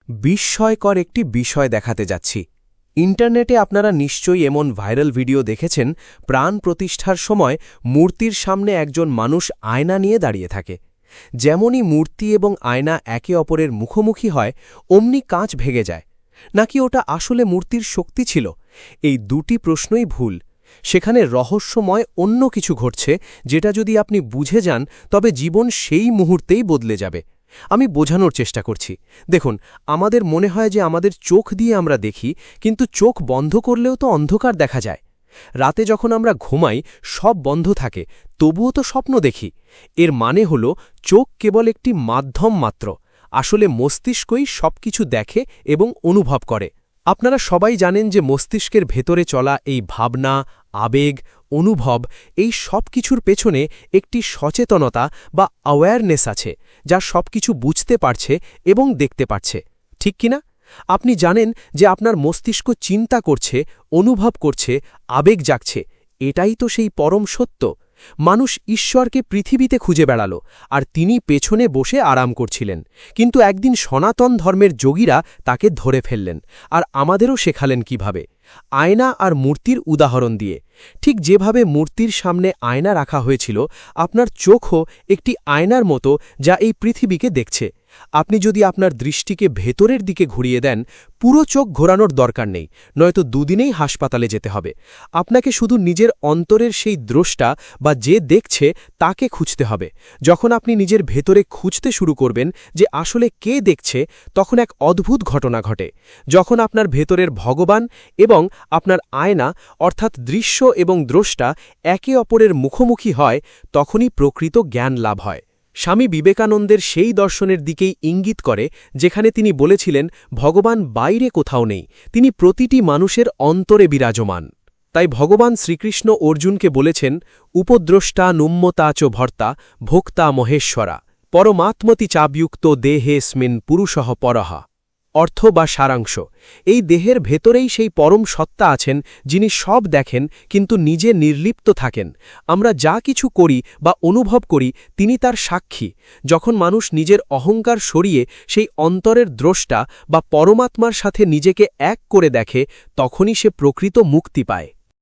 বিস্ময়কর একটি বিষয় দেখাতে যাচ্ছি। ইন্টারনেটে আপনারা নিশ্চয়ই এমন ভাইরাল ভিডিও দেখেছেন, প্রাণ প্রতিষ্ঠার সময় মূর্তির সামনে একজন মানুষ আয়না নিয়ে দাঁড়িয়ে থাকে। যেমনই মূর্তি এবং আয়না একে অপরের মুখোমুখি হয়, অমনি কাঁচ ভেঙে যায়। নাকি ওটা আসলে মূর্তির শক্তি ছিল? এই দুটি প্রশ্নই ভুল। সেখানে রহস্যময় অন্য কিছু ঘটছে, যেটা যদি আপনি বুঝে যান তবে জীবন সেই মুহূর্তেই বদলে যাবে। আমি বোঝানোর চেষ্টা করছি। দেখুন, আমাদের মনে হয় যে আমাদের চোখ দিয়ে আমরা দেখি, কিন্তু চোখ বন্ধ করলেও তো অন্ধকার দেখা যায়। রাতে যখন আমরা ঘুমাই, সব বন্ধ থাকে, তবুও তো স্বপ্ন দেখি। এর মানে হল চোখ কেবল একটি মাধ্যম মাত্র, আসলে মস্তিষ্কই সবকিছু দেখে এবং অনুভব করে। আপনারা সবাই জানেন যে মস্তিষ্কের ভেতরে চলা এই ভাবনা, আবেগ, অনুভব, এই সব কিছুর পেছনে একটি সচেতনতা বা অ্যাওয়ারনেস আছে, যা সবকিছু বুঝতে পারছে এবং দেখতে পারছে। ঠিক কিনা? আপনি জানেন যে আপনার মস্তিষ্ক চিন্তা করছে, অনুভব করছে, আবেগ জাগছে। এটাই তো সেই পরম সত্য। মানুষ ঈশ্বরকে পৃথিবীতে খুঁজে বেড়াল, আর তিনি পেছনে বসে আরাম করছিলেন। কিন্তু একদিন সনাতন ধর্মের যোগীরা তাকে ধরে ফেললেন, আর আমাদেরও শেখালেন কিভাবে। আয়না আর মূর্তির উদাহরণ দিয়ে। ঠিক যেভাবে মূর্তির সামনে আয়না রাখা হয়েছিল, আপনার চোখও একটি আয়নার মতো, যা এই পৃথিবীকে দেখছে। আপনি যদি আপনার দৃষ্টিকে ভেতরের দিকে ঘুরিয়ে দেন, পুরো চোখ ঘোরানোর দরকার নেই, নয়তো দুদিনেই হাসপাতালে যেতে হবে। আপনাকে শুধু নিজের অন্তরের সেই দ্রষ্টা বা যে দেখছে তাকে খুঁজতে হবে। যখন আপনি নিজের ভেতরে খুঁজতে শুরু করবেন যে আসলে কে দেখছে, তখন এক অদ্ভুত ঘটনা ঘটে। যখন আপনার ভেতরের ভগবান এবং আপনার আয়না অর্থাৎ দৃশ্য এবং দ্রষ্টা একে অপরের মুখোমুখি হয়, তখনই প্রকৃত জ্ঞান লাভ হয়। স্বামী বিবেকানন্দের সেই দর্শনের দিকেই ইঙ্গিত করে, যেখানে তিনি বলেছিলেন ভগবান বাইরে কোথাও নেই, তিনি প্রতিটি মানুষের অন্তরে বিরাজমান। তাই ভগবান শ্রীকৃষ্ণ অর্জুনকে বলেছেন, উপদ্রষ্টা নুম্মতা চ ভর্তা ভোক্তা মহেশ্বরা পরমাত্মতি চাবযুক্ত দেহেস্মিন পুরুষঃ পরঃ। অর্থ বা সারাংশ, এই দেহের ভেতরেই সেই পরম সত্তা আছেন, যিনি সব দেখেন কিন্তু নিজে নির্লিপ্ত থাকেন। আমরা যা কিছু করি বা অনুভব করি, তিনি তার সাক্ষী। যখন মানুষ নিজের অহংকার সরিয়ে সেই অন্তরের দ্রষ্টা বা পরমাত্মার সাথে নিজেকে এক করে দেখে, তখনই সে প্রকৃত মুক্তি পায়।